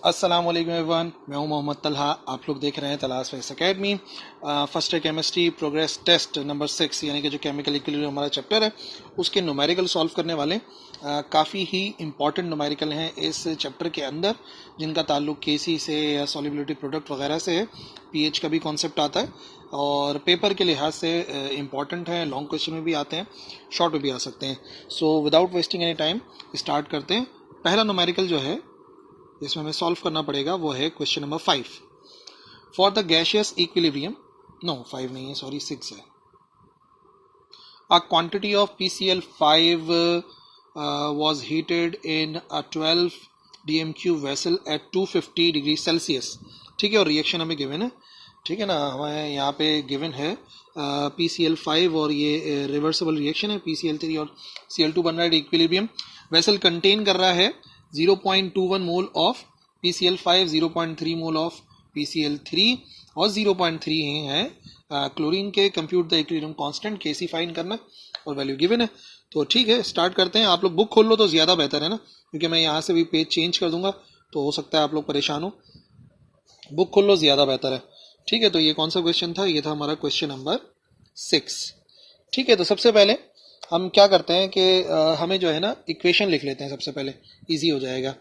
अस्सलाम वालेकुम एवरीवन, मैं हूं मोहम्मद तलहा। आप लोग देख रहे हैं Talash Face Academy. First year chemistry progress test number 6 यानी कि जो केमिकल इक्विलिब्रियम हमारा चैप्टर है उसके न्यूमेरिकल सॉल्व करने वाले काफ़ी ही इंपॉर्टेंट न्यूमेरिकल हैं इस चैप्टर के अंदर, जिनका ताल्लुक केसी से या सॉल्युबिलिटी प्रोडक्ट वगैरह से है। पीएच का भी कॉन्सेप्ट आता है और पेपर के लिहाज से इम्पॉर्टेंट है। लॉन्ग क्वेश्चन में भी आते हैं, शॉर्ट में भी आ सकते हैं। So without wasting any time start करते हैं। पहला न्यूमेरिकल जो है इसमें हमें सॉल्व करना पड़ेगा वो है question number 5। For the gaseous equilibrium, no 5 नहीं है, सॉरी 6 है। A quantity of PCl5 was heated in a 12 DMQ vessel at 250 degree Celsius. ठीक है, और रिएक्शन हमें गिवन है, ठीक है ना, हमें यहाँ पे गिवन है PCl5 और ये रिवर्सिबल रिएक्शन है। PCl3 और Cl2 बन रहा है इक्विलिब्रियम। वेसल कंटेन कर रहा है 0.21 मोल of PCl5, 0.3 mole of PCl3 और 0.3 है क्लोरीन के। Compute the equilibrium constant, Kc find करना और वैल्यू गिवन है। तो ठीक है, स्टार्ट करते हैं। आप लोग बुक खोल लो तो ज़्यादा बेहतर है ना, क्योंकि मैं यहाँ से भी पेज चेंज कर दूंगा तो हो सकता है आप लोग परेशान हो। बुक खोल लो, ज़्यादा बेहतर है। ठीक है, तो ये कौन सा क्वेश्चन था? ये था हमारा क्वेश्चन नंबर 6। ठीक है, तो सबसे पहले हम क्या करते हैं कि हमें जो है ना इक्वेशन लिख लेते हैं सबसे पहले, इजी हो जाएगा।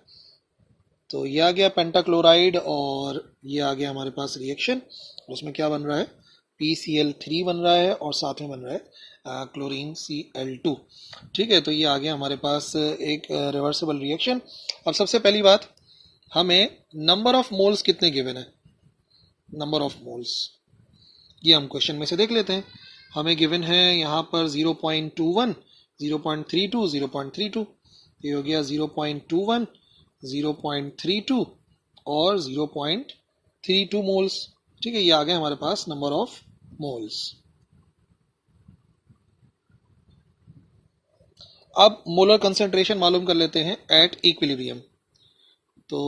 तो ये आ गया पेंटाक्लोराइड और ये आ गया हमारे पास रिएक्शन। उसमें क्या बन रहा है? PCl3 बन रहा है और साथ में बन रहा है क्लोरीन Cl2। ठीक है, तो ये आ गया हमारे पास एक रिवर्सिबल रिएक्शन। अब सबसे पहली बात, हमें नंबर ऑफ मोल्स कितने गिवन है? नंबर ऑफ मोल्स ये हम क्वेश्चन में से देख लेते हैं। हमें गिवन है यहाँ पर 0.21, 0.32, 0.32। ये हो गया 0.21, 0.32 और 0.32 मोल्स। ठीक है, ये आ गया हमारे पास नंबर ऑफ मोल्स। अब मोलर कंसंट्रेशन मालूम कर लेते हैं एट इक्विलिब्रियम। तो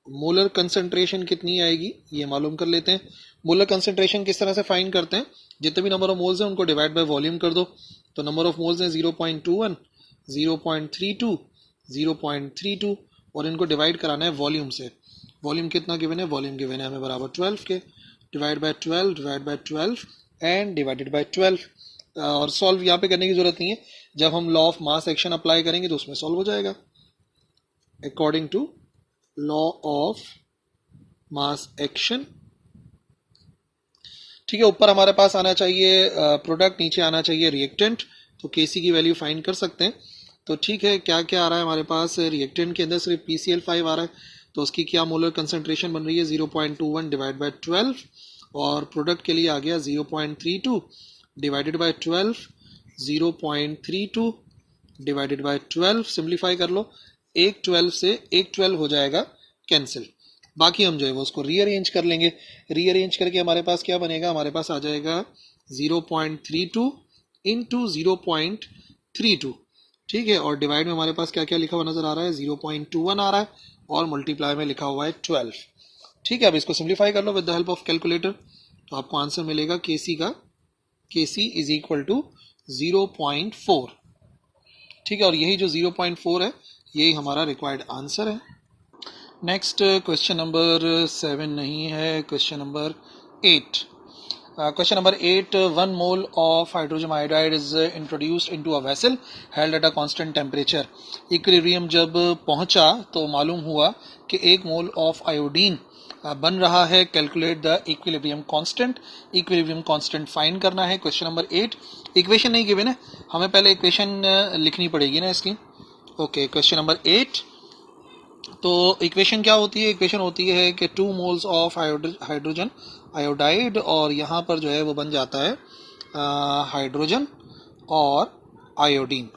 मोलर कंसंट्रेशन कितनी आएगी ये मालूम कर लेते हैं। मोलर कंसंट्रेशन किस तरह से फाइंड करते हैं? जितने भी नंबर ऑफ मोल्स हैं उनको डिवाइड बाय वॉल्यूम कर दो। तो नंबर ऑफ मोल्स हैं 0.21, 0.32, 0.32 और इनको डिवाइड कराना है वॉल्यूम से। वॉल्यूम कितना गिवन है? वॉल्यूम गिवन है हमें बराबर 12 के। Divide by 12, divide by 12 and divided by 12। और सॉल्व यहाँ पे करने की जरूरत नहीं है, जब हम law of mass action apply करेंगे तो उसमें सॉल्व हो जाएगा according to law of mass action. ठीक है, ऊपर हमारे पास आना चाहिए प्रोडक्ट, नीचे आना चाहिए रिएक्टेंट। तो Kc की वैल्यू फाइंड कर सकते हैं। तो ठीक है, क्या क्या आ रहा है हमारे पास? रिएक्टेंट के अंदर सिर्फ PCl5 आ रहा है, तो उसकी क्या मोलर कंसंट्रेशन बन रही है? 0.21 डिवाइड बाय 12 और प्रोडक्ट के लिए आ गया 0.32 divided by 12, 0.32 divided by 12। Simplify कर लो, एक 12 से एक 12 हो जाएगा कैंसिल। बाकी हम जो है वो उसको रीअरेंज कर लेंगे। रीअरेंज करके हमारे पास क्या बनेगा? हमारे पास आ जाएगा 0.32 इंटू 0.32। ठीक है, और डिवाइड में हमारे पास क्या क्या लिखा हुआ नजर आ रहा है? 0.21 आ रहा है और मल्टीप्लाई में लिखा हुआ है 12। ठीक है, अब इसको सिंप्लीफाई कर लो with the help of calculator, तो आपको आंसर मिलेगा Kc का, Kc इज इक्वल टू 0.4। ठीक है, और यही जो 0.4 है यही हमारा रिक्वायर्ड आंसर है। नेक्स्ट क्वेश्चन नंबर 7 नहीं है, question number 8। Question number 8, 1 mole of hydrogen iodide is introduced into a vessel held at a constant temperature. Equilibrium जब पहुंचा तो मालूम हुआ कि 1 मोल ऑफ आयोडीन बन रहा है। Calculate the equilibrium constant. Equilibrium constant find करना है। क्वेश्चन नंबर 8, इक्वेशन नहीं गिवन है, हमें पहले इक्वेशन लिखनी पड़ेगी ना इसकी। Okay, question number 8। तो इक्वेशन क्या होती है? इक्वेशन होती है कि 2 मोल्स ऑफ हाइड्रोजन आयोडाइड और यहाँ पर जो है वो बन जाता है हाइड्रोजन और आयोडीन।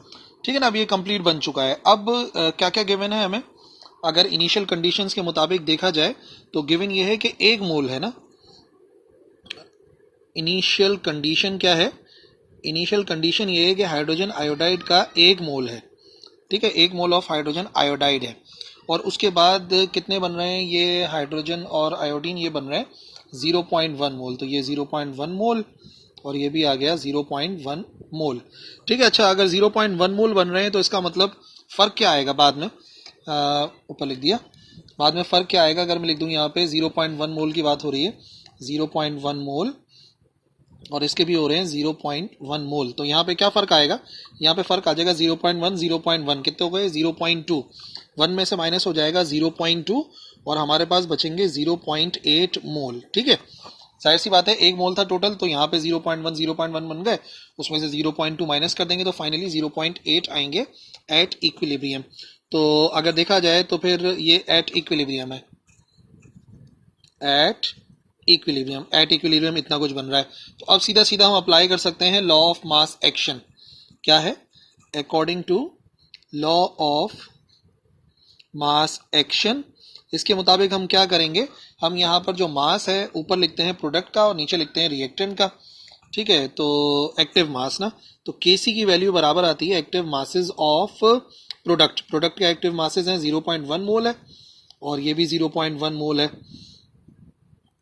ठीक है ना, अब ये कंप्लीट बन चुका है। अब क्या क्या गिवन है हमें? अगर इनिशियल कंडीशंस के मुताबिक देखा जाए तो गिवन ये है कि 1 मोल है ना। इनिशियल कंडीशन क्या है? इनिशियल कंडीशन ये है कि हाइड्रोजन आयोडाइड का 1 मोल है। ठीक है, 1 मोल ऑफ हाइड्रोजन आयोडाइड है और उसके बाद कितने बन रहे हैं? ये हाइड्रोजन और आयोडीन ये बन रहे हैं 0.1 मोल। तो ये 0.1 मोल और ये भी आ गया 0.1 मोल। ठीक है, अच्छा, अगर 0.1 मोल बन रहे हैं तो इसका मतलब फ़र्क क्या आएगा बाद में? ऊपर लिख दिया, बाद में फ़र्क क्या आएगा, अगर मैं लिख दूँ यहाँ पे 0.1 मोल की बात हो रही है, 0.1 मोल, और इसके भी हो रहे हैं 0.1 मोल, तो यहाँ पे क्या फ़र्क आएगा, यहाँ पे फ़र्क आ जाएगा 0.1 0.1 कितने हो गए 0.2, 1 में से माइनस हो जाएगा 0.2 और हमारे पास बचेंगे 0.8 मोल। ठीक है, जाहिर सी बात है एक मोल था टोटल, तो यहाँ पे 0.1 बन गए, उसमें से 0.2 माइनस कर देंगे तो फाइनली 0.8 आएंगे एट इक्विलिब्रियम। तो अगर देखा जाए तो फिर ये एट इक्विलिब्रियम है, एट इक्विलिब्रियम इतना कुछ बन रहा है। तो अब सीधा सीधा हम अप्लाई कर सकते हैं लॉ ऑफ मास एक्शन। क्या है, according to law of mass action, इसके मुताबिक हम क्या करेंगे, हम यहाँ पर जो मास है ऊपर लिखते हैं प्रोडक्ट का और नीचे लिखते हैं रिएक्टेंट का। ठीक है, तो एक्टिव मास ना, तो Kc की वैल्यू बराबर आती है active masses of product, product के एक्टिव मासेस हैं 0.1 मोल है और ये भी 0.1 मोल है।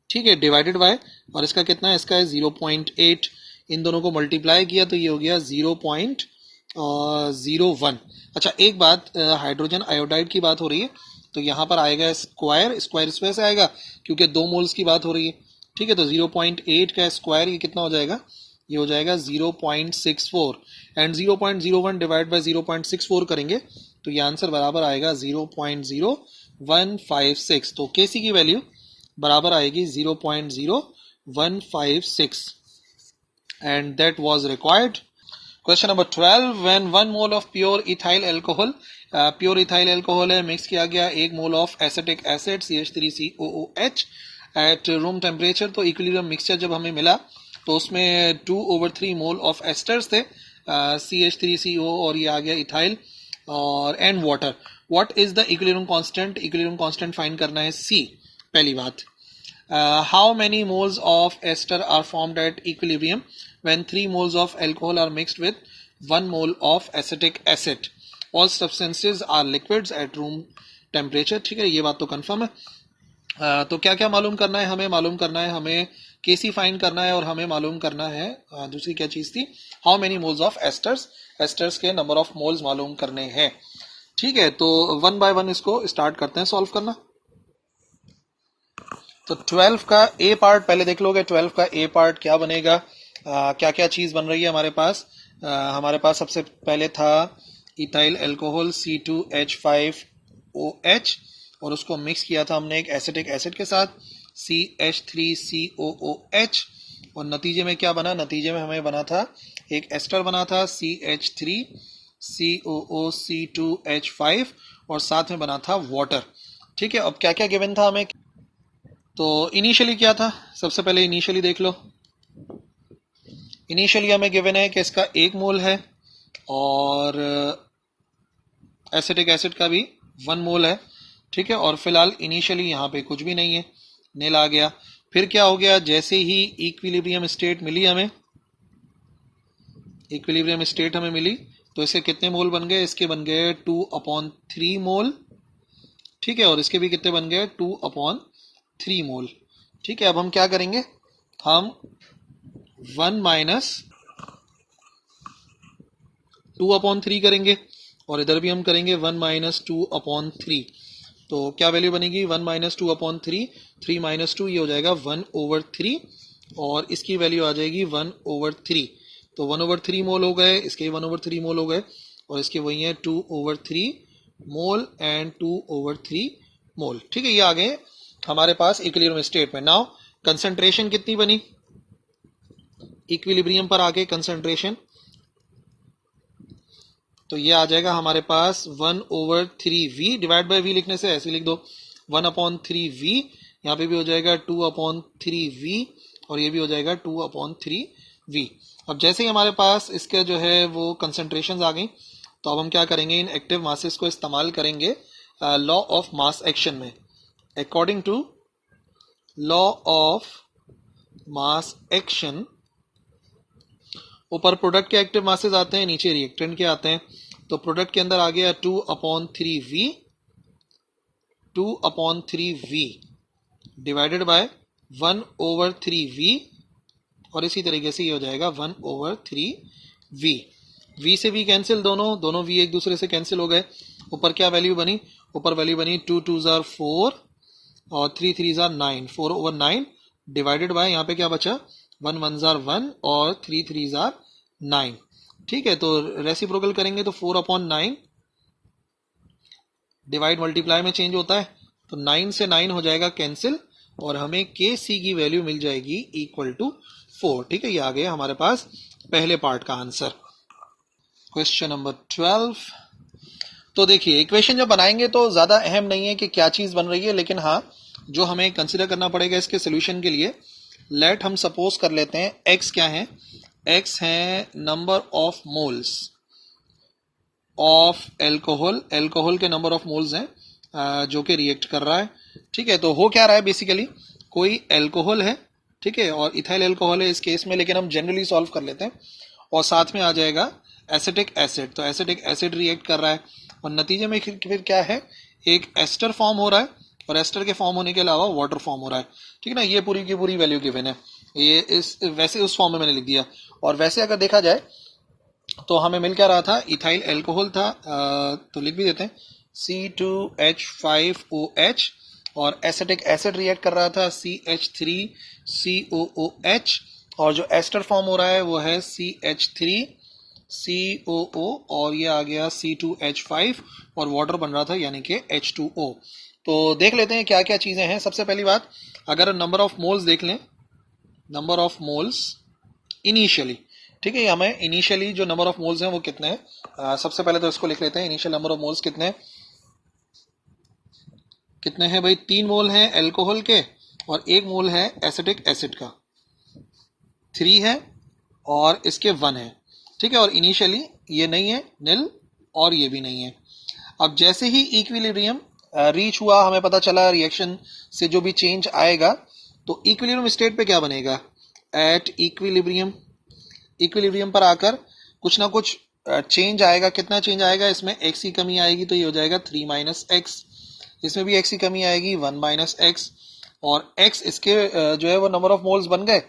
ठीक है, डिवाइडेड बाय, और इसका कितना है, इसका है 0.8, इन दोनों को मल्टीप्लाई किया तो ये हो गया 0.01। अच्छा एक बात, हाइड्रोजन आयोडाइड की बात हो रही है तो यहाँ पर आएगा स्क्वायर, स्क्वायर इस वजह से आएगा क्योंकि 2 मोल्स की बात हो रही है। ठीक है, तो 0.8 का स्क्वायर ये कितना हो जाएगा, ये हो जाएगा 0.64 एंड 0.01 डिवाइड बाय 0.64 करेंगे तो ये आंसर बराबर आएगा 0.0156। तो Kc की वैल्यू बराबर आएगी 0.0156 and that was required. Question number 12, when 1 mole of pure ethyl alcohol, pure ethyl alcohol है, मिक्स किया गया 1 mole of acetic acid CH3COOH eight room temperature, तो इक्विलिब्रियम मिक्सचर जब हमें मिला तो उसमें 2/3 मोल ऑफ एस्टर्स थे, CH3CO और ये आ गया इथाइल और and water. What is the equilibrium constant, equilibrium constant find करना है C। पहली बात, how many moles of ester are formed at equilibrium when 3 moles of alcohol are mixed with 1 mole of acetic acid, all substances are liquids at room temperature. ठीक है, ये बात तो confirm है। तो क्या क्या मालूम करना है, हमें मालूम करना है, हमें Kc फाइंड करना है और हमें मालूम करना है दूसरी क्या चीज थी, how many moles of esters, asters के नंबर ऑफ मोल्स मालूम करने हैं। ठीक है, तो 1 बाय 1 इसको स्टार्ट करते हैं सॉल्व करना। तो 12 का ए पार्ट पहले देख लोगे, 12 का ए पार्ट क्या बनेगा, क्या क्या चीज बन रही है हमारे पास। हमारे पास सबसे पहले था इथाइल अल्कोहल C2H5OH और उसको मिक्स किया था हमने एक एसिटिक एसिड के साथ CH3COOH और नतीजे में क्या बना, नतीजे में हमें बना था एक एस्टर बना था CH3COOC2H5 और साथ में बना था वाटर। ठीक है, अब क्या क्या गिवन था हमें, तो इनिशियली क्या था, सबसे पहले इनिशियली देख लो। इनिशियली हमें गिवन है कि इसका 1 मोल है और एसिटिक एसिड का भी 1 मोल है। ठीक है, और फिलहाल इनिशियली यहाँ पे कुछ भी नहीं है, नील आ गया। फिर क्या हो गया, जैसे ही इक्विलिब्रियम स्टेट मिली हमें, इक्विलिब्रियम स्टेट हमें मिली तो इसके कितने मोल बन गए, इसके बन गए 2/3 मोल। ठीक है, और इसके भी कितने बन गए 2/3 मोल। ठीक है, अब हम क्या करेंगे, हम 1 माइनस 2/3 करेंगे और इधर भी हम करेंगे 1 माइनस 2/3। तो क्या वैल्यू बनेगी 1 माइनस 2/3, 3 माइनस 2 ये हो जाएगा 1/3 और इसकी वैल्यू आ जाएगी 1/3। तो 1/3 मोल हो गए, इसके 1/3 मोल हो गए और इसके वही है 2/3 मोल एंड 2/3 मोल। ठीक है, ये आ गए हमारे पास इक्विलिब्रियम स्टेट में। नाउ कंसंट्रेशन कितनी बनी, इक्विलिब्रियम पर आके कंसंट्रेशन, तो ये आ जाएगा हमारे पास 1/3V, डिवाइड बाय V लिखने से ऐसे लिख दो 1/3V, यहाँ पे भी हो जाएगा 2/3V और ये भी हो जाएगा 2/3V। अब जैसे ही हमारे पास इसके जो है वो कंसंट्रेशंस आ गई तो अब हम क्या करेंगे, इन एक्टिव मासेस को इस्तेमाल करेंगे लॉ ऑफ मास एक्शन में। According to law of mass action, ऊपर प्रोडक्ट के एक्टिव मासेस आते हैं, नीचे रिएक्टेंट के आते हैं। तो प्रोडक्ट के अंदर आ गया 2/3V डिवाइडेड बाय 1/3V और इसी तरीके से ये हो जाएगा 1/3V। V से V कैंसिल, दोनों V एक दूसरे से कैंसिल हो गए। ऊपर क्या वैल्यू बनी ऊपर वैल्यू बनी 2 2 जार 4 और 3 3 जार 9, 4/9 डिवाइडेड बाय यहाँ पे क्या बचा 1 1 जार 1 और 3 3 जार 9। ठीक है, तो रेसिप्रोकल करेंगे तो 4/9 डिवाइड मल्टीप्लाई में चेंज होता है, तो 9 से 9 हो जाएगा कैंसिल और हमें के सी की वैल्यू मिल जाएगी इक्वल टू 4। ठीक है, ये आ गया हमारे पास पहले पार्ट का आंसर। Question number 12। तो देखिए इक्वेशन जब बनाएंगे तो ज्यादा अहम नहीं है कि क्या चीज बन रही है, लेकिन हाँ जो हमें कंसिडर करना पड़ेगा इसके सोल्यूशन के लिए, लेट हम सपोज कर लेते हैं x क्या है, x है number of moles of alcohol, alcohol के नंबर ऑफ मोल्स हैं जो कि रिएक्ट कर रहा है। ठीक है, तो हो क्या रहा है बेसिकली, कोई एल्कोहल है, ठीक है, और इथाइल एल्कोहल है इस केस में, लेकिन हम जनरली सॉल्व कर लेते हैं, और साथ में आ जाएगा एसिटिक एसिड, तो एसिटिक एसिड रिएक्ट कर रहा है और नतीजे में फिर क्या है, एक एस्टर फॉर्म हो रहा है और एस्टर के फॉर्म होने के अलावा वाटर फॉर्म हो रहा है। ठीक है ना, ये पूरी की पूरी वैल्यू गिवन है, ये इस वैसे उस फॉर्म में मैंने लिख दिया। और वैसे अगर देखा जाए तो हमें मिल क्या रहा था, इथाइल एल्कोहल था, तो लिख भी देते हैं C2H5OH, और एसिटिक एसिड रिएक्ट कर रहा था CH3COOH, और जो एस्टर फॉर्म हो रहा है वो है CH3COO, और ये आ गया C2H5, और वाटर बन रहा था यानी कि H2O। तो देख लेते हैं क्या क्या चीजें हैं। सबसे पहली बात, अगर नंबर ऑफ मोल्स देख लें, नंबर ऑफ मोल्स इनिशियली, ठीक है, हमें इनिशियली जो नंबर ऑफ मोल्स हैं वो कितने हैं, सबसे पहले तो इसको लिख लेते हैं, इनिशियल नंबर ऑफ मोल्स कितने हैं भाई, 3 मोल हैं एल्कोहल के और 1 मोल है एसिटिक एसिड का, 3 है और इसके 1 है। ठीक है, और इनिशियली ये नहीं है निल और ये भी नहीं है। अब जैसे ही इक्विलिब्रियम रीच हुआ, हमें पता चला रिएक्शन से जो भी चेंज आएगा, तो इक्विलिब्रियम स्टेट पे क्या बनेगा, एट इक्विलिब्रियम, इक्विलिब्रियम पर आकर कुछ ना कुछ चेंज आएगा। कितना चेंज आएगा, इसमें x की कमी आएगी तो ये हो जाएगा 3 - x, इसमें भी x की कमी आएगी 1 - x, और x इसके जो है वो नंबर ऑफ मोल्स बन गए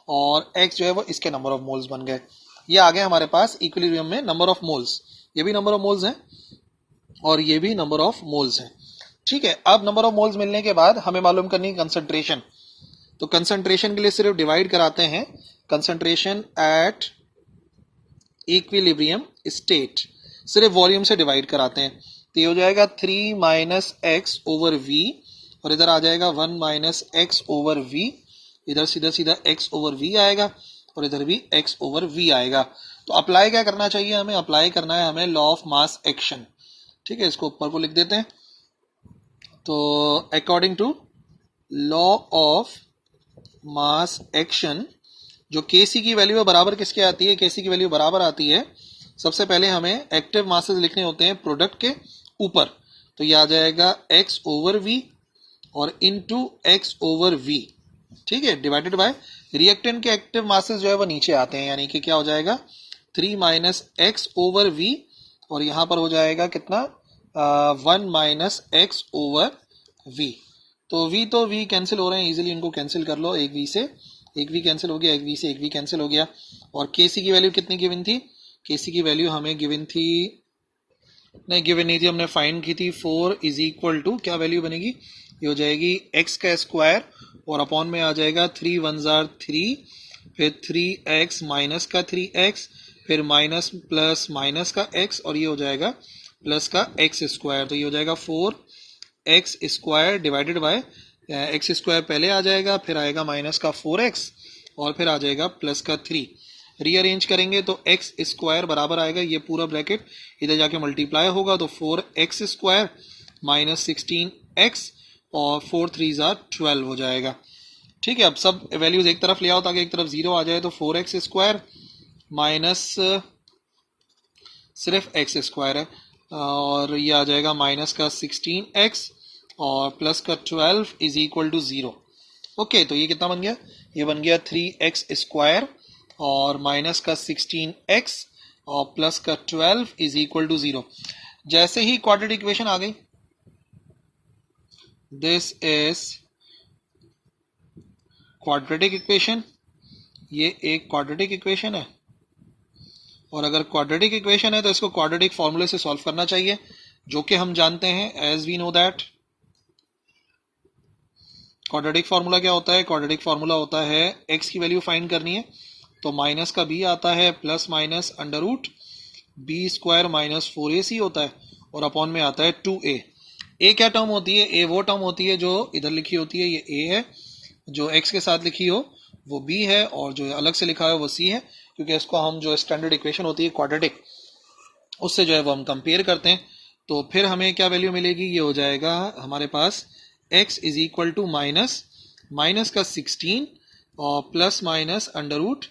और x जो है वो इसके नंबर ऑफ मोल्स बन गए। ये आ गए हमारे पास इक्विलिब्रियम में नंबर ऑफ मोल्स, ये भी नंबर ऑफ मोल्स हैं और ये भी नंबर ऑफ मोल्स हैं। ठीक है, अब नंबर ऑफ मोल्स मिलने के बाद हमें मालूम करनी है कंसंट्रेशन, तो कंसंट्रेशन के लिए सिर्फ डिवाइड कराते हैं, कंसंट्रेशन एट इक्विलिब्रियम स्टेट सिर्फ वॉल्यूम से डिवाइड कराते हैं, तो ये हो जाएगा 3 - x/v, और इधर आ जाएगा 1 - x/v, इधर सीधा सीधा x/v आएगा और इधर भी x/v आएगा। तो अप्लाई क्या करना चाहिए हमें, अप्लाई करना है हमें लॉ ऑफ मास एक्शन। ठीक है, इसको ऊपर को लिख देते हैं, तो according to law of mass action, जो Kc की वैल्यू बराबर किसके आती है, Kc की वैल्यू बराबर आती है, सबसे पहले हमें एक्टिव मासेस लिखने होते हैं प्रोडक्ट के ऊपर, तो ये आ जाएगा x/v और इनटू x/v। ठीक है, डिवाइडेड बाय रिएक्टेंट के एक्टिव मासेस जो है वो नीचे आते हैं, यानी कि क्या हो जाएगा 3 - x/v, और यहां पर हो जाएगा कितना 1 - x/v। तो v कैंसिल हो रहे हैं, इजीली इनको कैंसिल कर लो, एक v से एक v कैंसिल हो गया, एक v से एक v कैंसिल हो गया। और Kc की वैल्यू कितनी गिवन थी, Kc की वैल्यू हमें गिवन थी, नहीं गिवन नहीं थी, हमने फाइंड की थी 4 = क्या वैल्यू बनेगी, ये हो जाएगी x का स्क्वायर और अपॉन में आ जाएगा 3 1 जार 3, फिर 3x माइनस का 3x, फिर माइनस प्लस माइनस का x, और ये हो जाएगा प्लस का x स्क्वायर, तो ये हो जाएगा 4x square divided by x square पहले आ जाएगा, फिर आएगा माइनस का 4x और फिर आ जाएगा प्लस का 3। रीअरेंज करेंगे तो x स्क्वायर बराबर आएगा, ये पूरा ब्रैकेट इधर जाके मल्टीप्लाई होगा, तो 4x स्क्वायर माइनस 16x और 4 3 12 हो जाएगा। ठीक है, अब सब वैल्यूज एक तरफ ले आओ ताकि एक तरफ 0 आ जाए, तो 4x स्क्वायर माइनस सिर्फ x स्क्वायर है और ये आ जाएगा माइनस का 16x और प्लस का 12 = 0। ओके, तो ये कितना बन गया, ये बन गया 3x स्क्वायर और माइनस का 16x और प्लस का 12 = 0। जैसे ही क्वाड्रेटिक इक्वेशन आ गई, दिस इज क्वाड्रेटिक इक्वेशन, ये एक क्वाड्रेटिक इक्वेशन है, और अगर क्वाड्रेटिक इक्वेशन है तो इसको क्वाड्रेटिक फॉर्मूले से सॉल्व करना चाहिए। जो कि हम जानते हैं as we know that quadratic formula क्या होता है, क्वाड्रेटिक फार्मूला होता है x की वैल्यू फाइंड करनी है तो माइनस का b आता है plus minus under root B square minus 4ac होता है और अपॉन में आता है 2a। a क्या टर्म होती है, a वो टर्म होती है जो इधर लिखी होती है, ये a है, जो x के साथ लिखी हो वो b है और जो अलग से लिखा है वो c है, क्योंकि इसको हम जो स्टैंडर्ड इक्वेशन होती है क्वाड्रेटिक उससे जो है वो हम कंपेयर करते हैं। तो फिर हमें क्या वैल्यू मिलेगी, ये हो जाएगा हमारे पास x is equal to minus का 16 और plus minus under root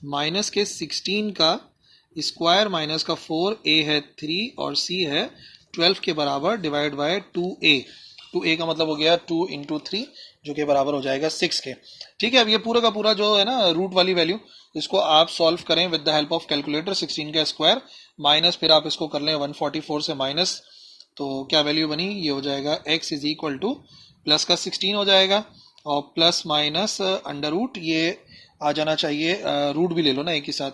minus के 16 का स्क्वायर माइनस का 4, a है 3 और c है 12 के बराबर डिवाइड बाय 2a का मतलब हो गया 2 इंटू 3 जो कि बराबर हो जाएगा 6 के। ठीक है, अब ये पूरा का पूरा जो है ना रूट वाली वैल्यू इसको आप सॉल्व करें with the help of calculator. 16 का स्क्वायर माइनस फिर आप इसको कर लें 144 से माइनस, तो क्या वैल्यू बनी, ये हो जाएगा x is equal two plus का 16 हो जाएगा और प्लस माइनस अंडर रूट, ये आ जाना चाहिए रूट भी ले लो ना एक ही साथ,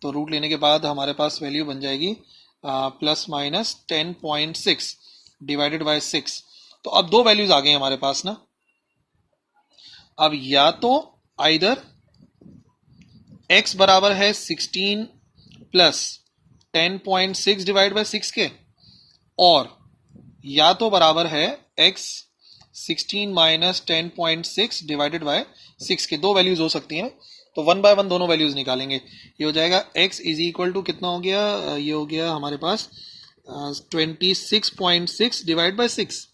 तो रूट लेने के बाद हमारे पास वैल्यू बन जाएगी प्लस माइनस 10.6 डिवाइडेड बाय 6। तो अब दो वैल्यूज आ गई हमारे पास ना, अब या तो आइदर x बराबर है 16 प्लस 10.6 डिवाइड बाय 6 के, और या तो बराबर है x 16 माइनस 10.6 डिवाइडेड बाय 6 के। दो वैल्यूज हो सकती हैं, तो वन बाय वन दोनों वैल्यूज निकालेंगे। ये हो जाएगा x इज इक्वल टू कितना हो गया, ये हो गया हमारे पास 26.6 डिवाइड बाय 6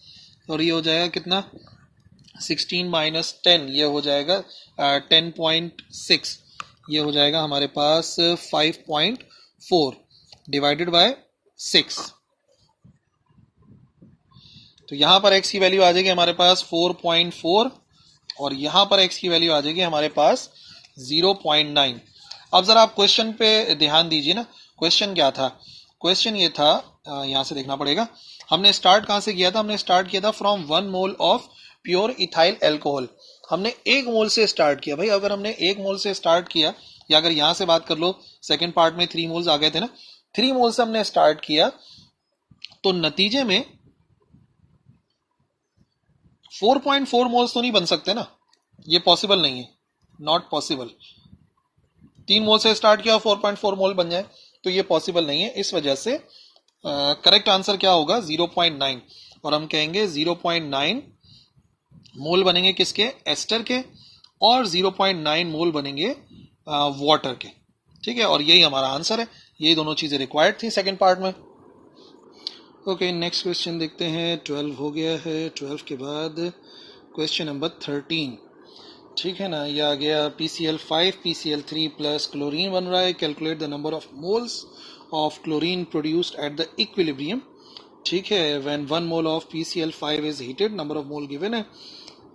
और ये हो जाएगा कितना 16 माइनस 10, ये हो जाएगा 10.6, ये हो जाएगा हमारे पास 5.4 डिवाइडेड बाय 6। तो यहां पर x की वैल्यू आ जाएगी हमारे पास 4.4 और यहां पर x की वैल्यू आ जाएगी हमारे पास 0.9। अब जरा आप क्वेश्चन पे ध्यान दीजिए ना, क्वेश्चन क्या था, क्वेश्चन ये था, यहां से देखना पड़ेगा, हमने स्टार्ट कहां से किया था, हमने स्टार्ट किया था from 1 mole of pure ethyl alcohol. हमने 1 मोल से स्टार्ट किया। भाई अगर हमने 1 मोल से स्टार्ट किया, या अगर यहां से बात कर लो सेकेंड पार्ट में 3 मोल्स आ गए थे ना, 3 मोल से हमने स्टार्ट किया तो नतीजे में 4.4 मोल्स तो नहीं बन सकते ना, ये पॉसिबल नहीं है, नॉट पॉसिबल। 3 मोल से स्टार्ट किया 4.4 मोल बन जाए तो ये पॉसिबल नहीं है। इस वजह से करेक्ट आंसर क्या होगा 0.9, और हम कहेंगे 0.9 मोल बनेंगे किसके, एस्टर के, और 0.9 मोल बनेंगे वाटर के। ठीक है, और यही हमारा आंसर है, यही दोनों चीजें रिक्वायर्ड थी सेकंड पार्ट में। ओके, नेक्स्ट क्वेश्चन देखते हैं। 12 हो गया है, 12 के बाद क्वेश्चन नंबर 13। ठीक है ना, यह आ गया PCl5 PCl3 प्लस क्लोरीन बन रहा है। Calculate the number of moles of chlorine produced at the equilibrium. ठीक है, when 1 mole of PCl5 is heated, number of mole given है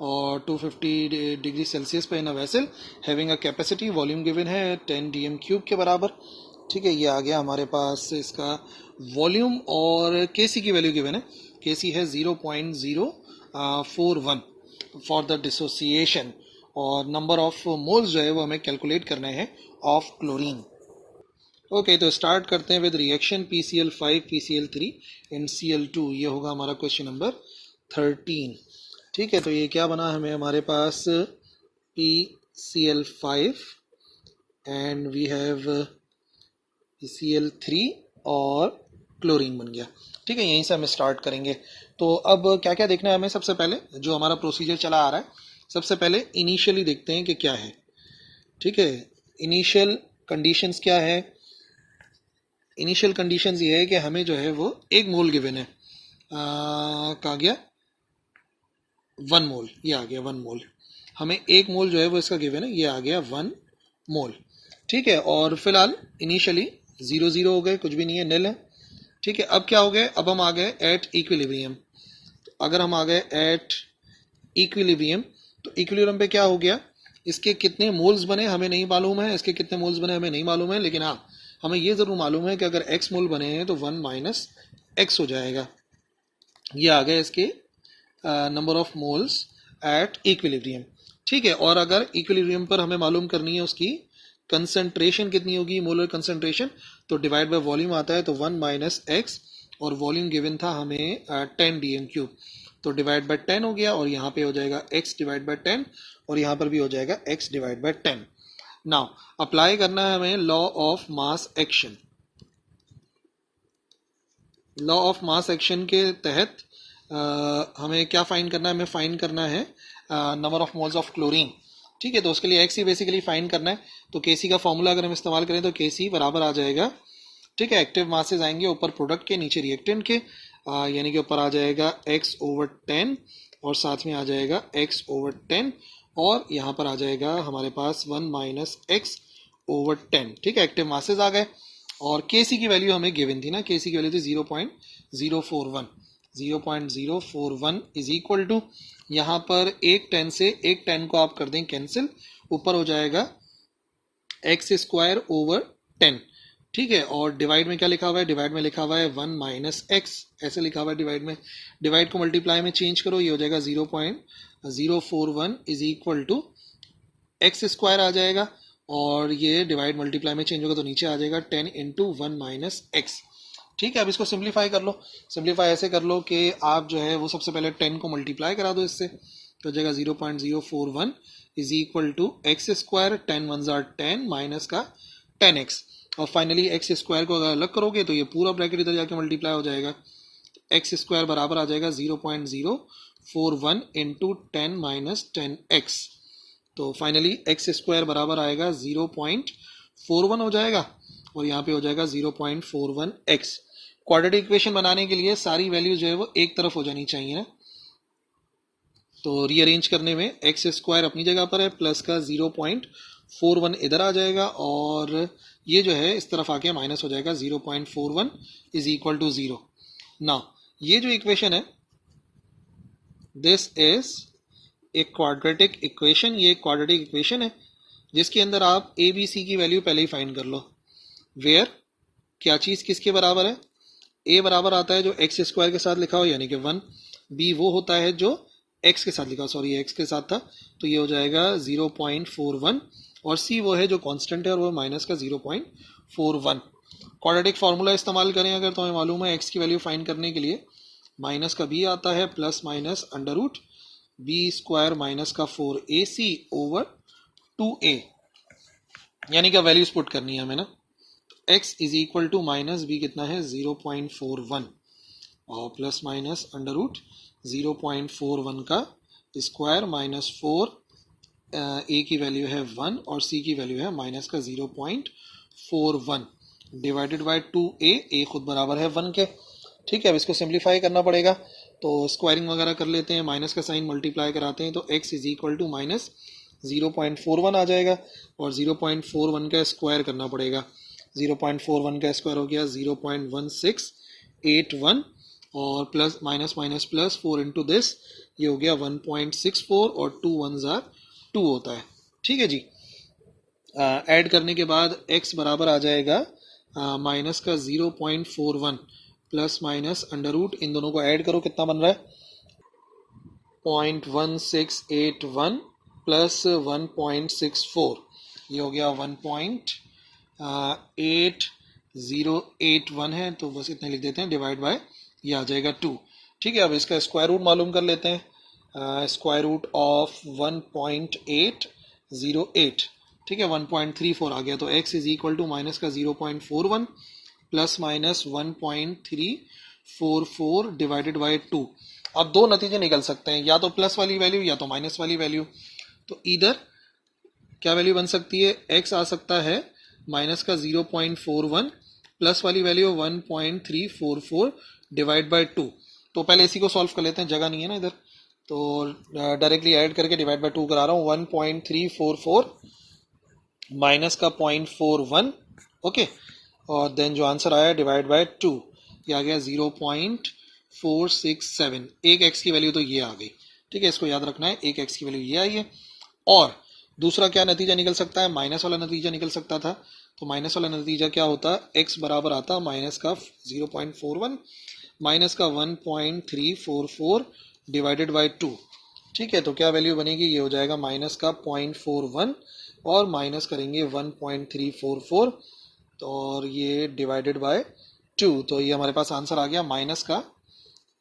और 250 डिग्री सेल्सियस पे in a vessel having a capacity, volume given है 10 dm³ के बराबर। ठीक है, ये आ गया हमारे पास इसका वॉल्यूम, और Kc की वैल्यू गिवन है, Kc है 0.041 फॉर द डिसोसिएशन, और नंबर ऑफ मोल्स जो है वो हमें कैलकुलेट करने हैं ऑफ क्लोरीन। ओके, तो स्टार्ट करते हैं with reaction PCl5 PCl3 in Cl2। ये होगा हमारा क्वेश्चन नंबर 13। ठीक है, तो ये क्या बना हमें, हमारे पास PCl5 and we have PCl3 और क्लोरीन बन गया। ठीक है, यहीं से हम स्टार्ट करेंगे। तो अब क्या क्या देखना है हमें, सबसे पहले जो हमारा प्रोसीजर चला आ रहा है, सबसे पहले इनिशियली देखते हैं कि क्या है। ठीक है, इनिशियल कंडीशंस क्या है, इनिशियल कंडीशंस ये है कि हमें जो है वो 1 मोल गिवन है, कहा गया 1 मोल, ये आ गया 1 मोल, हमें 1 मोल जो है वो इसका गिवन है, ये आ गया 1 मोल। ठीक है, और फिलहाल इनिशियली 0 हो गए, कुछ भी नहीं है, निल है। ठीक है, अब क्या हो गए, अब हम आ गए एट इक्विलिब्रियम। अगर हम आ गए एट इक्विलिब्रियम तो इक्विलिब्रियम पे क्या हो गया, इसके कितने मोल्स बने हमें नहीं मालूम है, इसके कितने मोल्स बने हमें नहीं मालूम है, लेकिन हाँ हमें ये जरूर मालूम है कि अगर x मोल बने हैं तो 1 माइनस x हो जाएगा। ये आ गए इसके number of moles at equilibrium. ठीक है, और अगर इक्विलिब्रियम पर हमें मालूम करनी है उसकी कंसंट्रेशन कितनी होगी, मोलर कंसंट्रेशन, तो डिवाइड बाय वॉल्यूम आता है, तो 1 माइनस एक्स और वॉल्यूम गिवन था हमें 10 dm3, तो डिवाइड बाय 10 हो गया, और यहाँ पे हो जाएगा x डिवाइड बाय 10, और यहाँ पर भी हो जाएगा x divide by 10। Now apply करना है हमें law of mass action. Law of mass action के तहत हमें क्या फाइंड करना है, हमें फाइंड करना है number of moles of chlorine. ठीक है, तो उसके लिए एक्स ही बेसिकली फाइंड करना है। तो केसी का फॉर्मूला अगर हम इस्तेमाल करें तो केसी बराबर आ जाएगा, ठीक है, एक्टिव मासेज आएंगे ऊपर प्रोडक्ट के नीचे रिएक्टेंट के, यानी कि ऊपर आ जाएगा x/10 और साथ में आ जाएगा x/10, और यहाँ पर आ जाएगा हमारे पास 1 - x/10। ठीक है, एक्टिव मासेज आ गए, और केसी की वैल्यू हमें गिवन थी ना, केसी की वैल्यू थी 0.041। 0.041 इज इक्वल टू, यहाँ पर एक 10 से एक 10 को आप कर दें कैंसिल, ऊपर हो जाएगा x²/10। ठीक है, और डिवाइड में क्या लिखा हुआ है, डिवाइड में लिखा हुआ है 1 - x, ऐसे लिखा हुआ है डिवाइड में। डिवाइड को मल्टीप्लाई में चेंज करो, ये हो जाएगा 0.041 इज इक्वल टू x² आ जाएगा, और ये डिवाइड मल्टीप्लाई में चेंज होगा तो नीचे आ जाएगा 10 × 1 - x। ठीक है, अब इसको सिंप्लीफाई कर लो। सिंप्लीफाई ऐसे कर लो कि आप जो है वो सबसे पहले 10 को मल्टीप्लाई करा दो इससे, तो हो जाएगा 0.041 is equal to x², 10 1 = 10 minus का 10x, और फाइनली x² को अगर अलग करोगे तो ये पूरा ब्रैकेट इधर जाके मल्टीप्लाई हो जाएगा। x² बराबर आ जाएगा 0.041 × 10 - 10x, तो फाइनली x² बराबर आएगा 0.41 हो जाएगा, और यहाँ पे हो जाएगा 0.41x। क्वाड्रेटिक इक्वेशन बनाने के लिए सारी वैल्यू जो है वो एक तरफ हो जानी चाहिए ना, तो रीअरेंज करने में x² अपनी जगह पर है, प्लस का 0.41 इधर आ जाएगा, और ये जो है इस तरफ आके माइनस हो जाएगा 0.41 इज इक्वल टू 0। नाउ ये जो इक्वेशन है, this is a quadratic equation, ये क्वाड्रेटिक इक्वेशन है जिसके अंदर आप ए बी सी की वैल्यू पहले ही फाइंड कर लो। वेयर क्या चीज़ किसके बराबर है, a बराबर आता है जो x² के साथ लिखा हो यानी कि 1, b वो होता है जो x के साथ लिखा हो, सॉरी x के साथ था, तो ये हो जाएगा 0.41, और c वो है जो कांस्टेंट है और वो माइनस का 0.41। क्वाड्रेटिक फार्मूला इस्तेमाल करें अगर तो हमें मालूम है x की वैल्यू फाइंड करने के लिए माइनस का b आता है प्लस माइनस √ b² माइनस का 4ac/2a, यानी कि वैल्यूज पुट करनी है हमें ना। x is equal to minus b कितना है 0.41, और प्लस माइनस √ 0.41 का स्क्वायर माइनस 4, a की वैल्यू है 1 और c की वैल्यू है माइनस का 0.41 डिवाइडेड बाय 2a, a खुद बराबर है 1 के। ठीक है, अब इसको सिंप्लीफाई करना पड़ेगा, तो स्क्वायरिंग वगैरह कर लेते हैं, माइनस का साइन मल्टीप्लाई कराते हैं, तो x is equal to minus 0.41 आ जाएगा, और 0.41 का स्क्वायर करना पड़ेगा। 0.41 का स्क्वायर हो गया 0.1681, और plus minus minus plus 4 into this, ये हो गया 1.64, और 2 1 = 2 होता है। ठीक है जी, ऐड करने के बाद x बराबर आ जाएगा माइनस का 0.41 प्लस माइनस √ इन दोनों को ऐड करो, कितना बन रहा है 0.1681 प्लस 1.64, ये हो गया 1.8081 है, तो बस इतने लिख देते हैं, डिवाइड बाय ये आ जाएगा 2। ठीक है, अब इसका स्क्वायर रूट मालूम कर लेते हैं, स्क्वायर रूट ऑफ 1.808, ठीक है 1.34 आ गया, तो x is equal to minus का 0.41 प्लस माइनस 1.344 डिवाइडेड बाय 2। अब दो नतीजे निकल सकते हैं, या तो प्लस वाली वैल्यू या तो माइनस वाली वैल्यू, तो इधर क्या वैल्यू बन सकती है, x आ सकता है माइनस का 0.41 प्लस वाली वैल्यू 1.344 डिवाइड बाय 2। तो पहले इसी को सॉल्व कर लेते हैं, जगह नहीं है ना इधर, तो डायरेक्टली ऐड करके डिवाइड बाय 2 करा रहा हूँ। 1.344 माइनस का 0.41, ओके, और देन जो आंसर आया डिवाइड बाय 2, ये आ गया 0.467। एक x की वैल्यू तो ये आ गई। ठीक है, इसको याद रखना है, एक x की वैल्यू ये आई है। और दूसरा क्या नतीजा निकल सकता है, माइनस वाला नतीजा निकल सकता था, तो माइनस वाला नतीजा क्या होता, x बराबर आता माइनस का 0.41 माइनस का 1.344 डिवाइडेड बाय 2। ठीक है, तो क्या वैल्यू बनेगी, ये हो जाएगा माइनस का 0.41 और माइनस करेंगे 1.344, तो और ये डिवाइडेड बाय 2, तो ये हमारे पास आंसर आ गया माइनस का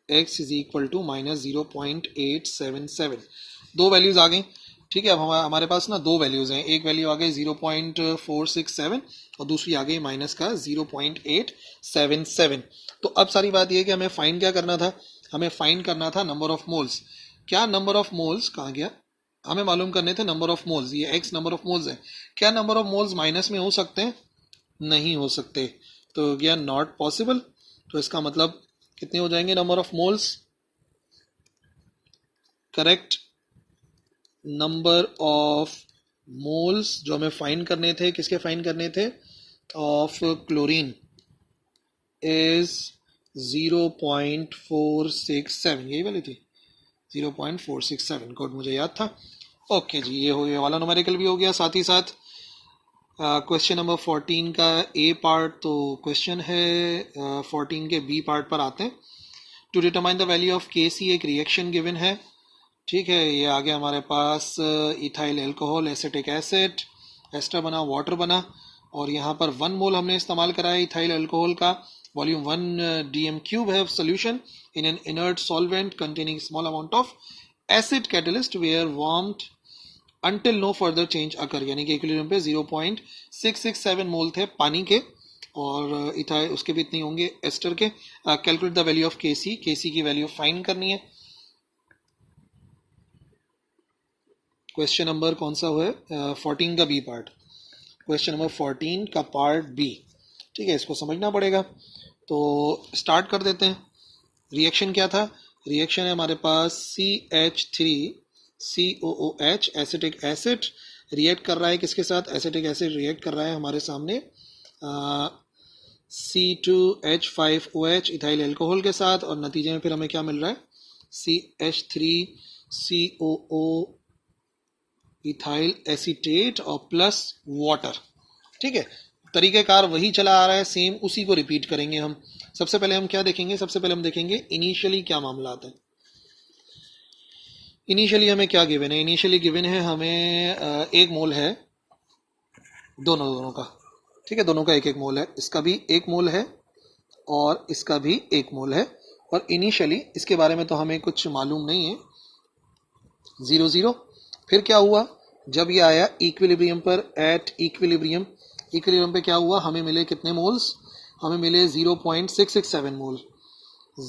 x is equal to minus 0.877। दो वैल्यूज आ गई, ठीक है। अब हमारे पास ना दो वैल्यूज हैं, एक वैल्यू आ गई 0.467 और दूसरी आ गई माइनस का 0.877। तो अब सारी बात यह है कि हमें फाइंड क्या करना था, हमें फाइंड करना था नंबर ऑफ मोल्स। क्या नंबर ऑफ मोल्स कहाँ गया, हमें मालूम करने थे नंबर ऑफ मोल्स, ये x नंबर ऑफ मोल्स है। क्या नंबर ऑफ मोल्स माइनस में हो सकते हैं, नहीं हो सकते, तो गया नॉट पॉसिबल। तो इसका मतलब कितने हो जाएंगे number of moles, correct number of moles जो हमें फाइंड करने थे, किसके फाइंड करने थे, ऑफ क्लोरीन इज 0.467, यही वाली थी 0.467, कोड मुझे याद था। ओके जी, ये हो गया वाला न्यूमेरिकल भी हो गया। साथ ही साथ क्वेश्चन नंबर 14 का ए पार्ट तो क्वेश्चन है, 14 के बी पार्ट पर आते हैं। To determine the value of KC एक रिएक्शन गिवन है, ठीक है। ये आ गया हमारे पास ethyl alcohol acetic acid, ester बना, वाटर बना, और यहाँ पर 1 मोल हमने इस्तेमाल करा है इथाइल अल्कोहल का। वॉल्यूम 1 dm क्यूब है solution in an inert solvent containing small amount of acid catalyst were warmed until no further change occur, यानी कि इक्विलिब्रियम पे 0.667 मोल थे पानी के, और इथाइल उसके भी इतने होंगे एस्टर के। Calculate the value of KC, KC की वैल्यू फाइंड करनी है। क्वेश्चन नंबर कौन सा हुआ है, 14 का बी पार्ट, क्वेश्चन नंबर 14 का पार्ट बी, ठीक है। इसको समझना पड़ेगा, तो स्टार्ट कर देते हैं। रिएक्शन क्या था, रिएक्शन है हमारे पास CH3COOH एसिटिक एसिड रिएक्ट कर रहा है किसके साथ, एसिटिक एसिड रिएक्ट कर रहा है हमारे सामने C2H5OH इथाइल एल्कोहल के साथ, और नतीजे में फिर हमें क्या मिल रहा है, CH3COO इथाइल एसीटेट और प्लस वाटर, ठीक है। तरीकेकार वही चला आ रहा है, सेम उसी को रिपीट करेंगे हम। सबसे पहले हम क्या देखेंगे, सबसे पहले हम देखेंगे इनिशियली क्या मामला आता है। इनिशियली हमें क्या गिवन है, इनिशियली गिवन है हमें 1 मोल है दोनों का, ठीक है। दोनों का 1 मोल है, इसका भी 1 मोल है और इसका भी 1 मोल है, और इनिशियली इसके बारे में तो हमें कुछ मालूम नहीं है, 0 फिर क्या हुआ, जब ये आया इक्विलिब्रियम पर, एट इक्विलिब्रियम, इक्विलिब्रियम पे क्या हुआ, हमें मिले कितने मोल्स, हमें मिले 0.667 मोल,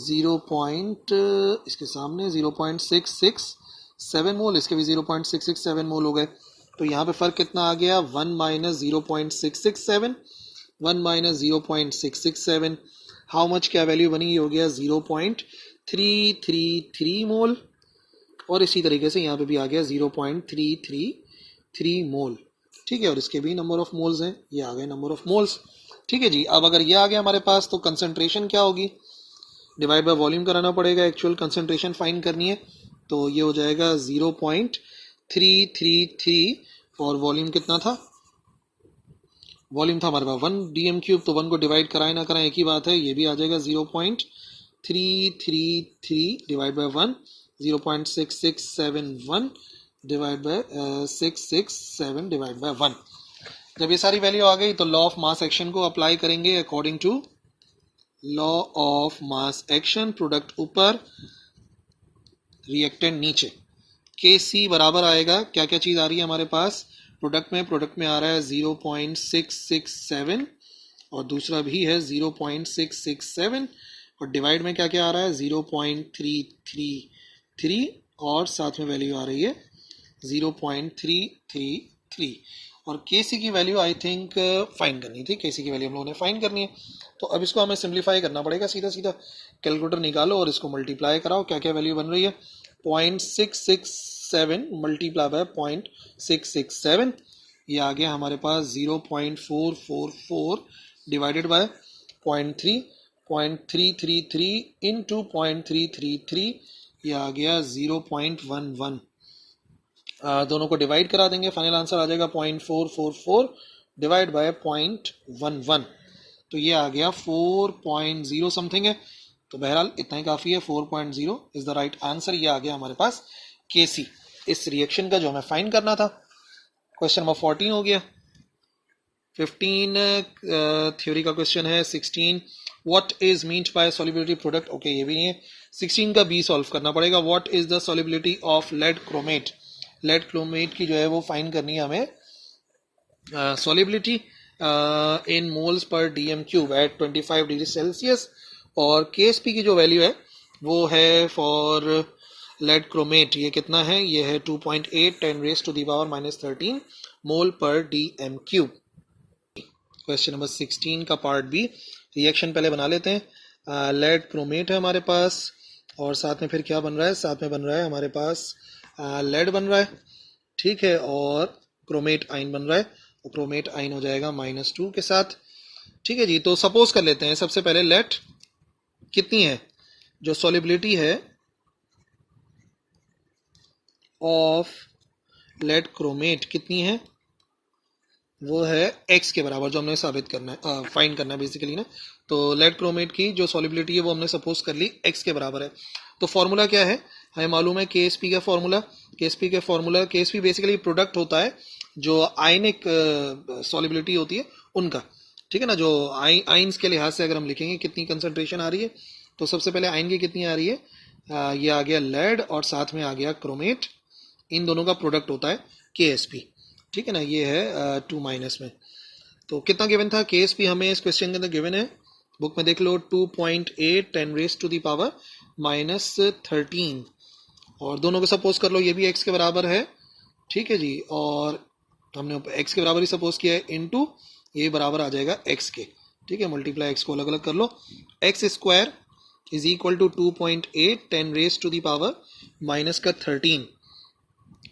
0. इसके सामने 0.667 मोल, इसके भी 0.667 मोल हो गए। तो यहाँ पे फर्क कितना आ गया, 1 माइनस 0.667, 1 माइनस 0.667, हाउ मच, क्या वैल्यू बनी, ये हो गया 0.333 मोल, और इसी तरीके से यहाँ पे भी आ गया 0.333 मोल, ठीक है। और इसके भी नंबर ऑफ मोल्स हैं, ये आ गए नंबर ऑफ मोल्स, ठीक है जी। अब अगर ये आ गया हमारे पास, तो कंसंट्रेशन क्या होगी, डिवाइड बाय वॉल्यूम कराना पड़ेगा, एक्चुअल कंसंट्रेशन फाइंड करनी है, तो ये हो जाएगा 0.333, और वॉल्यूम कितना था, वॉल्यूम था हमारे पास 1 dm क्यूब, तो 1 को डिवाइड कराए ना कराए एक ही बात है, ये भी आ जाएगा 0.333 divide by 1, 0.6671 divide by 667 divide by 1। जब ये सारी वैल्यू आ गई तो लॉ ऑफ मास एक्शन को अप्लाई करेंगे according to law of mass action, product ऊपर रिएक्टेंट नीचे, KC बराबर आएगा, क्या क्या चीज आ रही है हमारे पास प्रोडक्ट में आ रहा है 0.667 और दूसरा भी है 0.667, और डिवाइड में क्या क्या आ रहा है 0.333, और साथ में वैल्यू आ रही है 0.333, और KC की वैल्यू आई थिंक फाइंड करनी थी, KC की वैल्यू हम लोगों ने फाइंड करनी है। तो अब इसको हमें सिंप्लीफाई करना पड़ेगा, सीधा सीधा कैलकुलेटर निकालो और इसको मल्टीप्लाई कराओ, क्या क्या वैल्यू बन रही है, 0.667 मल्टीप्लाई बाय 0.667, ये आ गया हमारे पास 0.444 डिवाइडेड बाय 0.333 इंटू 0.333, ये आ गया 0.11, दोनों को डिवाइड करा देंगे, फाइनल आंसर आ जाएगा 0.444 डिवाइड बाय 0.11, तो ये आ गया 4.0 समथिंग है। तो बहरहाल इतना ही काफ़ी है, 4.0 इज द राइट आंसर। ये आ गया हमारे पास KC इस रिएक्शन का जो हमें फाइंड करना था। क्वेश्चन नंबर 14 हो गया। 15 थ्योरी का क्वेश्चन है। 16 what is meant by solubility product, okay ये भी नहीं है। 16 का बी सॉल्व करना पड़ेगा। What is the solubility of lead chromate, lead chromate की जो है वो फाइंड करनी है हमें। Solubility in moles per DM cube at 25 degree Celsius, और केएसपी की जो वैल्यू है वो है फॉर लेड क्रोमेट, ये कितना है, ये है 2.8 10⁻⁻13 मोल पर डीएम क्यूब। क्वेश्चन नंबर 16 का पार्ट बी, रिएक्शन पहले बना लेते हैं। लेड क्रोमेट है हमारे पास, और साथ में फिर क्या बन रहा है, साथ में बन रहा है हमारे पास लेड बन रहा है, ठीक है, और क्रोमेट आइन बन रहा है, और क्रोमेट आइन हो जाएगा -2 के साथ, ठीक है जी। तो सपोज कर लेते हैं सबसे पहले लेट कितनी है, जो सॉल्युबिलिटी है ऑफ लेड क्रोमेट कितनी है, वो है x के बराबर, जो हमने साबित करना है, फाइंड करना है बेसिकली ना। तो लेड क्रोमेट की जो सॉल्युबिलिटी है वो हमने सपोज कर ली x के बराबर है। तो फॉर्मूला क्या है, हमें मालूम है KSP का फॉर्मूला, KSP बेसिकली प्रोडक्ट होता है जो आयनिक सॉल्युबिलिटी होती है उनका, ठीक है ना। जो आइंस के लिहाज से अगर हम लिखेंगे कितनी कंसंट्रेशन आ रही है, तो सबसे पहले आइन की कितनी आ रही है, ये आ गया लेड और साथ में आ गया क्रोमेट, इन दोनों का प्रोडक्ट होता है KSP, ठीक है ना। ये है 2 माइनस में। तो कितना गिवन था KSP हमें इस क्वेश्चन के अंदर गिवन है, बुक में देख लो 2.8 10⁻⁻13, और दोनों को सपोज कर लो ये भी x के बराबर है, ठीक है जी, और हमने x के बराबर ही सपोज किया है, इनटू ये बराबर आ जाएगा x के, ठीक है, मल्टीप्लाई x को अलग अलग कर लो, x square is equal to 2.8 10⁻⁻13।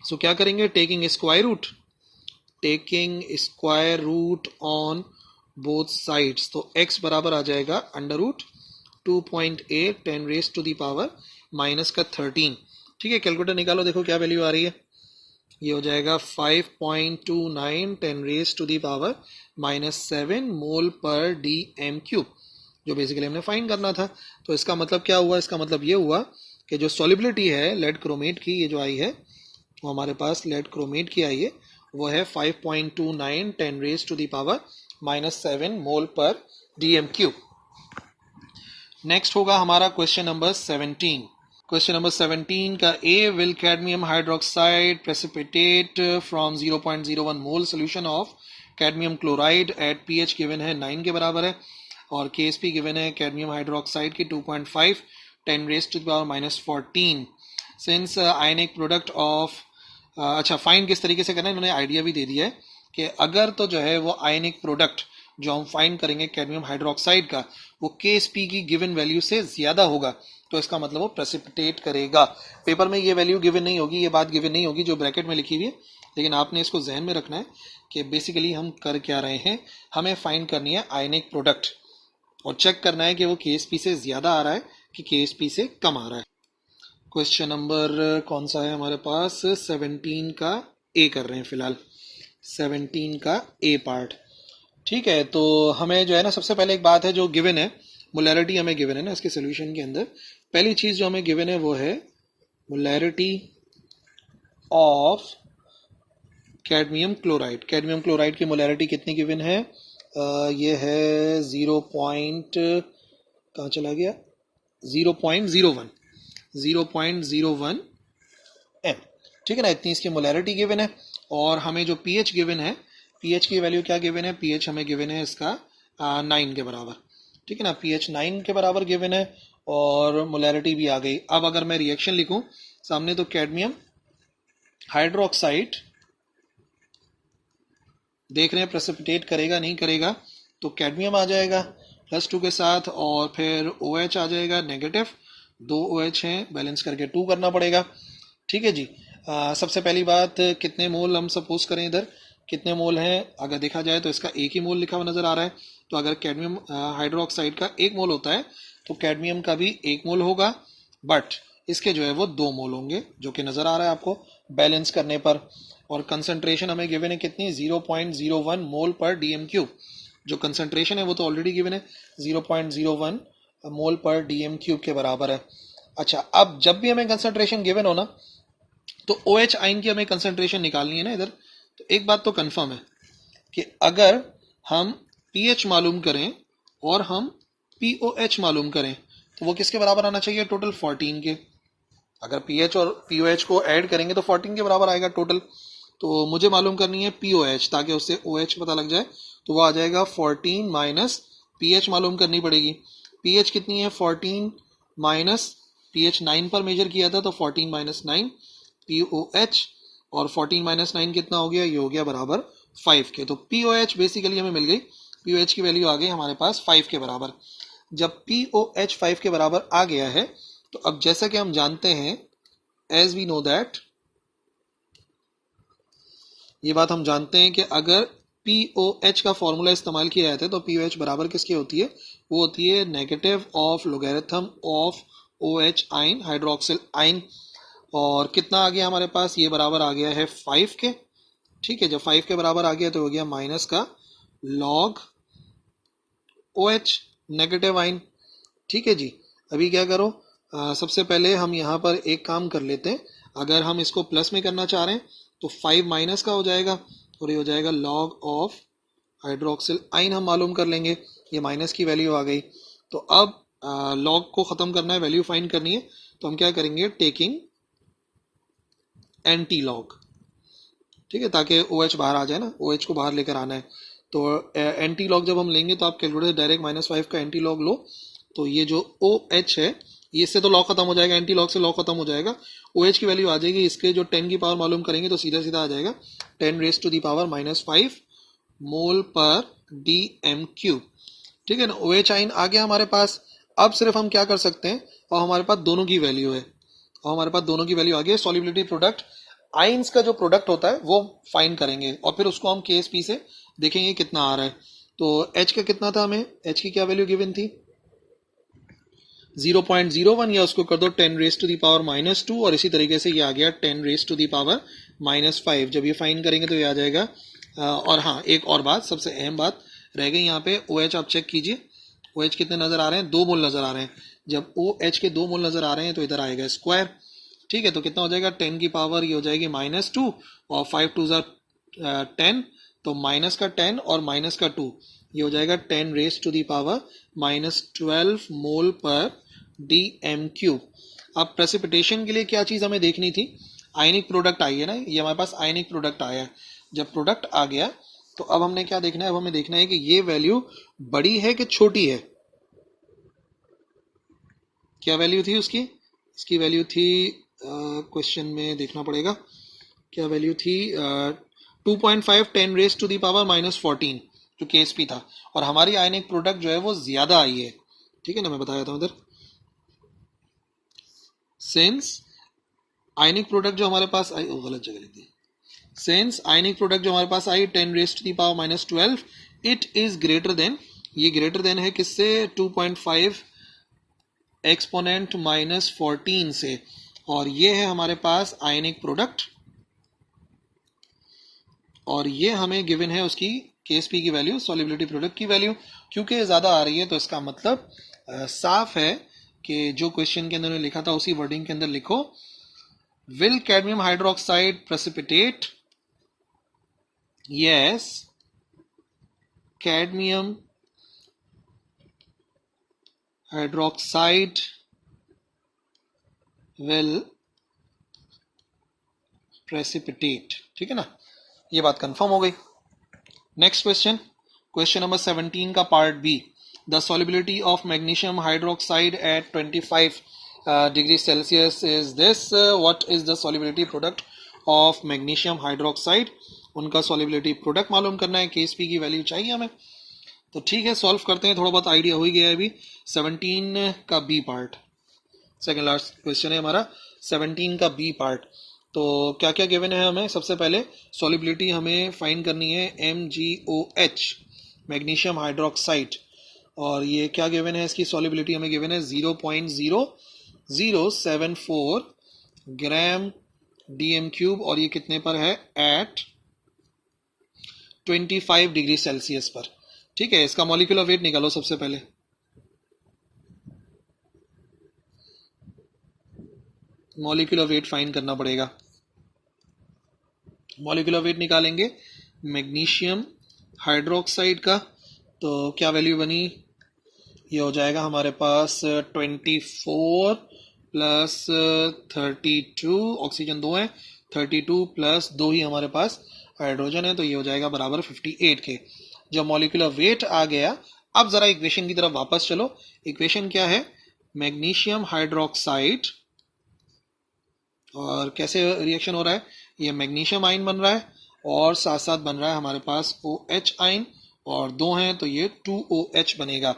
सो क्या करेंगे, taking square root on both sides, तो x बराबर आ जाएगा √ 2.8 10⁻⁻13, ठीक है। कैलकुलेटर निकालो, देखो क्या वैल्यू आ रही है, ये हो जाएगा 5.29 10⁻⁻7 मोल पर डीएम क्यूब, जो बेसिकली हमने फाइंड करना था। तो इसका मतलब क्या हुआ, इसका मतलब ये हुआ कि जो सॉल्युबिलिटी है लेड क्रोमेट की, ये जो आई है वो हमारे पास लेड क्रोमेट की आई है, वो है 5.29 10⁻⁻7 मोल पर डीएम क्यूब। नेक्स्ट होगा हमारा क्वेश्चन नंबर 17। क्वेश्चन नंबर 17 का A, will cadmium hydroxide precipitate from 0.01 mole solution of cadmium chloride at pH given है 9 के बराबर है, और केएसपी गिवन है कैडमियम हाइड्रोक्साइड की 2.5 10⁻⁻14 सिंस आयनिक प्रोडक्ट ऑफ, अच्छा फाइंड किस तरीके से करना है इन्होंने आइडिया भी दे दिया है कि अगर तो जो है वो आयनिक प्रोडक्ट जो हम फाइंड करेंगे कैडमियम हाइड्रोक्साइड का, वो केएसपी की गिवन वैल्यू से ज्यादा होगा, तो इसका मतलब वो प्रेसिपिटेट करेगा। पेपर में ये वैल्यू गिवन नहीं होगी, ये बात गिवन नहीं होगी जो ब्रैकेट में लिखी हुई है, लेकिन आपने इसको जहन में रखना है कि बेसिकली हम कर क्या रहे हैं, हमें फाइंड करनी है आयनिक प्रोडक्ट और चेक करना है कि वो केएसपी से ज्यादा आ रहा है कि केएसपी से कम आ रहा है। क्वेश्चन नंबर कौन सा है हमारे पास, 17 का ए कर रहे हैं फिलहाल, 17 का ए पार्ट, ठीक है। तो हमें जो है ना सबसे पहले एक बात है जो गिवन है, मोलैरिटी हमें गिवन है ना इसके सोल्यूशन के अंदर, पहली चीज जो हमें गिवन है वो है molarity of cadmium chloride. Cadmium chloride की मोलैरिटी कितनी गिवन है, ये है 0. कहाँ चला गया, 0.01 m, ठीक है ना, इतनी इसकी मोलैरिटी गिवन है। और हमें जो पीएच गिवन है, पीएच की वैल्यू क्या गिवन है, पीएच हमें गिवन है इसका 9 के बराबर, ठीक है ना, पीएच 9 के बराबर गिवन है, और मोलैरिटी भी आ गई। अब अगर मैं रिएक्शन लिखूं सामने, तो कैडमियम हाइड्रोक्साइड देख रहे हैं प्रेसिपिटेट करेगा नहीं करेगा, तो कैडमियम आ जाएगा +2 के साथ, और फिर OH आ जाएगा नेगेटिव, 2 OH हैं, बैलेंस करके 2 करना पड़ेगा, ठीक है जी। सबसे पहली बात, कितने मोल हम सपोज करें, इधर कितने मोल हैं, अगर देखा जाए तो इसका एक ही मोल लिखा हुआ नजर आ रहा है, तो अगर कैडमियम हाइड्रोक्साइड का 1 मोल होता है तो कैडमियम का भी 1 मोल होगा, बट इसके जो है वो 2 मोल होंगे, जो कि नजर आ रहा है आपको बैलेंस करने पर। और कंसंट्रेशन हमें गिवन है कितनी, 0.01 मोल पर डीएम क्यूब, जो कंसंट्रेशन है वो तो ऑलरेडी गिवन है 0.01 मोल पर डीएम क्यूब के बराबर है। अच्छा, अब जब भी हमें कंसंट्रेशन गिवन हो ना, तो OH आइन की हमें कंसंट्रेशन निकालनी है ना इधर, तो एक बात तो कंफर्म है कि अगर हम पीएच मालूम करें और हम POH मालूम करें तो वो किसके बराबर आना चाहिए? टोटल 14 के। अगर PH और POH को ऐड करेंगे तो 14 के बराबर आएगा टोटल। तो मुझे मालूम करनी है POH, ताकि उससे OH पता लग जाए। तो वो आ जाएगा 14 माइनस PH मालूम करनी पड़ेगी। PH कितनी है? 14 माइनस PH 9 पर मेजर किया था, तो 14 माइनस 9 POH, और 14 माइनस 9 कितना हो गया? ये हो गया बराबर 5 के। तो POH बेसिकली हमें मिल गई, POH की वैल्यू आ गई हमारे पास 5 के बराबर। जब POH 5 के बराबर आ गया है, तो अब जैसा कि हम जानते हैं, एज वी नो दैट, ये बात हम जानते हैं कि अगर POH का फॉर्मूला इस्तेमाल किया जाता है तो POH बराबर किसकी होती है? वो होती है negative of logarithm of OH आइन, हाइड्रोक्सिल आइन। और कितना आ गया हमारे पास? ये बराबर आ गया है 5 के। ठीक है, जब 5 के बराबर आ गया तो हो गया माइनस का लॉग OH, नेगेटिव आइन। ठीक है जी। अभी क्या करो, सबसे पहले हम यहाँ पर एक काम कर लेते हैं। अगर हम इसको प्लस में करना चाह रहे हैं तो 5 माइनस का हो जाएगा, और ये हो जाएगा लॉग ऑफ हाइड्रोक्सिल आइन हम मालूम कर लेंगे। ये माइनस की वैल्यू आ गई। तो अब लॉग को ख़त्म करना है, वैल्यू फाइंड करनी है, तो हम क्या करेंगे? Taking anti log. ठीक है, ताकि OH बाहर आ जाए ना, OH को बाहर लेकर आना है। तो एंटी लॉग जब हम लेंगे तो आप कैलकुलेटर डायरेक्ट -5 का एंटी लॉग लो। तो ये जो OH है, ये इससे तो लॉग खत्म हो जाएगा, एंटी लॉग से लॉग खत्म हो जाएगा। OH की वैल्यू आ जाएगी, इसके जो 10 की पावर मालूम करेंगे तो सीधा सीधा आ जाएगा 10 रेज टू दी पावर -5 मोल पर DM3। ठीक है ना, OH आइन आ गया हमारे पास। अब सिर्फ हम क्या कर सकते हैं, और हमारे पास दोनों की वैल्यू है, और हमारे पास दोनों की वैल्यू आ गई है। सॉल्युबिलिटी प्रोडक्ट, आइंस का जो प्रोडक्ट होता है वो फाइंड करेंगे, और फिर उसको हम KSP से देखेंगे कितना आ रहा है। तो H का कितना था? हमें H की क्या वैल्यू गिवन थी? 0.01, या उसको कर दो 10 रेज टू दी पावर -2, और इसी तरीके से ये आ गया 10 रेज टू दी पावर -5। जब ये फाइंड करेंगे तो ये आ जाएगा। और हाँ, एक और बात, सबसे अहम बात रह गई यहाँ पे। OH आप चेक कीजिए, OH कितने नजर आ रहे हैं? 2 मोल नजर आ रहे हैं। जब OH के 2 मोल नजर आ रहे हैं तो इधर आएगा स्क्वायर। ठीक है, तो कितना हो जाएगा? 10 की पावर ये हो जाएगी -2, और 5 2 10, तो माइनस का 10 और माइनस का 2, ये हो जाएगा 10 raise to the power -12 mole पर DM3। अब प्रेसिपिटेशन के लिए क्या चीज़ हमें देखनी थी? आयनिक प्रोडक्ट आई है ना, ये हमारे पास आयनिक प्रोडक्ट आया है। जब प्रोडक्ट आ गया तो अब हमने क्या देखना है? अब हमें देखना है कि ये वैल्यू बड़ी है कि छोटी है। क्या वैल्यू थी उसकी? इसकी वैल्यू थी, क्वेश्चन में देखना पड़ेगा, क्या वैल्यू थी? 2.5 10 रेज टू दी पावर -14 जो KSP था, और हमारी आयनिक प्रोडक्ट जो है वो ज्यादा आई है। ठीक है ना, मैं बताया था उधर। सिंस आयनिक प्रोडक्ट जो हमारे पास आई, गलत जगह लिख दी। सिंस आयनिक प्रोडक्ट जो हमारे पास आई 10 raise to the power -12, it is greater than, ये ग्रेटर देन है किससे? 2.5 एक्सपोनेंट -14 से, और ये है हमारे पास आयनिक प्रोडक्ट, और ये हमें गिवन है उसकी KSP की वैल्यू, सॉल्युबिलिटी प्रोडक्ट की वैल्यू। क्योंकि ज़्यादा आ रही है तो इसका मतलब साफ है कि जो क्वेश्चन के अंदर ने लिखा था उसी वर्डिंग के अंदर लिखो, will cadmium hydroxide precipitate? Yes, cadmium hydroxide will precipitate. ठीक है ना, ये बात कंफर्म हो गई। नेक्स्ट क्वेश्चन, क्वेश्चन नंबर 17 का part B. The solubility of magnesium hydroxide at 25 degree Celsius is this. What is the solubility product of magnesium hydroxide? उनका solubility product मालूम करना है, KSP की वैल्यू चाहिए हमें। तो ठीक है, सॉल्व करते हैं, थोड़ा बहुत आइडिया हो ही गया है अभी। 17 का B part, second last question है हमारा 17 का बी पार्ट। तो क्या क्या गिवन है हमें? सबसे पहले सॉल्युबिलिटी हमें फाइंड करनी है MgOH, मैग्नीशियम हाइड्रोक्साइड, और ये क्या गिवन है? इसकी सॉल्युबिलिटी हमें गिवन है 0.0074 ग्राम DM3, और ये कितने पर है? एट 25 डिग्री सेल्सियस पर। ठीक है, इसका मॉलिक्यूलर वेट निकालो सबसे पहले। मॉलिक्यूलर वेट फाइंड करना पड़ेगा। मॉलिक्यूलर वेट निकालेंगे मैग्नीशियम हाइड्रोक्साइड का, तो क्या वैल्यू बनी? ये हो जाएगा हमारे पास 24 प्लस 32, ऑक्सीजन 2 है, 32 प्लस 2 ही हमारे पास हाइड्रोजन है, तो ये हो जाएगा बराबर 58 के। जब मॉलिक्यूलर वेट आ गया, अब जरा इक्वेशन की तरफ वापस चलो। इक्वेशन क्या है? मैग्नीशियम हाइड्रोक्साइड, और कैसे रिएक्शन हो रहा है? ये मैग्नीशियम आयन बन रहा है और साथ साथ बन रहा है हमारे पास OH आयन, और 2 हैं तो ये 2OH बनेगा।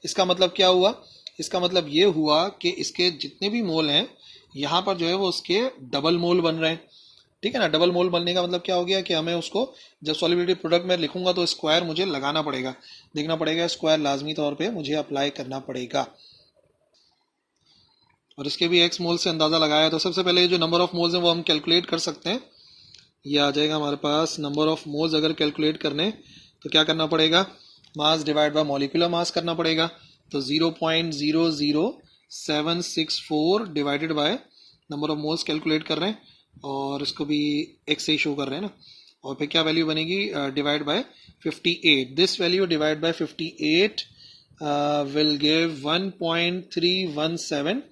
इसका मतलब क्या हुआ? इसका मतलब ये हुआ कि इसके जितने भी मोल हैं यहाँ पर जो है वो उसके डबल मोल बन रहे हैं। ठीक है ना? डबल मोल बनने का मतलब क्या हो गया कि हमें उसको जब सॉल्युबिलिटी प्रोडक्ट में लिखूंगा तो स्क्वायर मुझे लगाना पड़ेगा, देखना पड़ेगा, स्क्वायर लाजमी तौर पे मुझे अप्लाई करना पड़ेगा। और इसके भी एक्स मोल से अंदाजा लगाया, तो सबसे पहले जो नंबर ऑफ मोल्स हैं वो हम कैलकुलेट कर सकते हैं। ये आ जाएगा हमारे पास नंबर ऑफ मोल्स। अगर कैलकुलेट करने तो क्या करना पड़ेगा? Mass divide by molecular mass करना पड़ेगा। तो 0.00764 divided by number of moles calculate कर रहे हैं, और इसको भी एक्स से शो कर रहे हैं ना, और फिर क्या वैल्यू बनेगी? Divide by 58। This value divide by 58 will give 1.317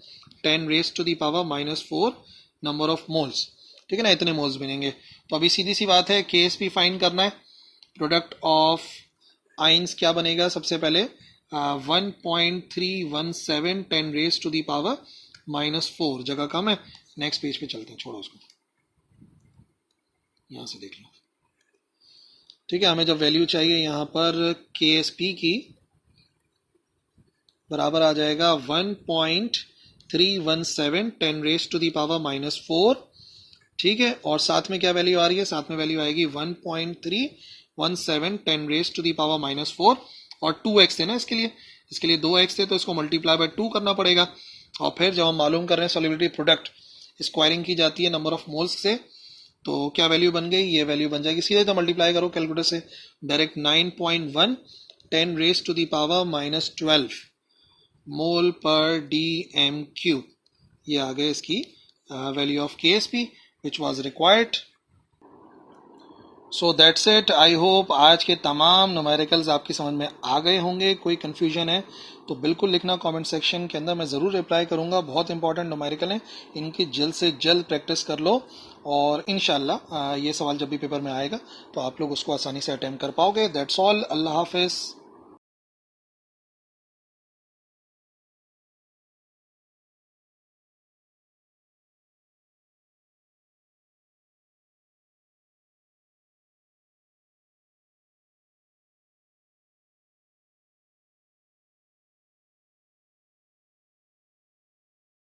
10 raise to the power -4 number of moles. ठीक है ना? इतने मोल्स बनेंगे। तो अभी सीधी सी बात है, KSP फाइंड करना है। प्रोडक्ट ऑफ आइंस क्या बनेगा? सबसे पहले 1.317 10 रेज टू द पावर -4, जगह कम है। नेक्स्ट पेज पे चलते हैं, छोड़ो उसको, यहां से देख लो। ठीक है, हमें जब वैल्यू चाहिए यहाँ पर KSP की, बराबर आ जाएगा 1.317 10 रेज टू द पावर -4। ठीक है, और साथ में क्या वैल्यू आ रही है? साथ में वैल्यू आएगी 1.317 10 रेज टू द पावर -4, और 2x है ना इसके लिए 2x है, तो इसको मल्टीप्लाई बाय 2 करना पड़ेगा। और फिर जब हम मालूम कर रहे हैं सॉल्युबिलिटी प्रोडक्ट, स्क्वायरिंग की जाती है नंबर ऑफ मोल्स से, तो क्या वैल्यू बन गई? ये वैल्यू बन जाएगी, सीधे तो मल्टीप्लाई करो कैलकुलेटर से direct, 9.1 10 raise to the power -12 mole पर dm³। ये आ गए इसकी value of KSP which was required. So that's it. I hope आज के तमाम न्यूमेरिकल्स आपकी समझ में आ गए होंगे। कोई कंफ्यूजन है तो बिल्कुल लिखना कमेंट सेक्शन के अंदर, मैं ज़रूर रिप्लाई करूंगा। बहुत इंपॉर्टेंट न्यूमेरिकल हैं, इनकी जल्द से जल्द प्रैक्टिस कर लो, और इंशाल्लाह ये सवाल जब भी पेपर में आएगा तो आप लोग उसको आसानी से अटेम्प्ट कर पाओगे। That's all. अल्लाह हाफिज़।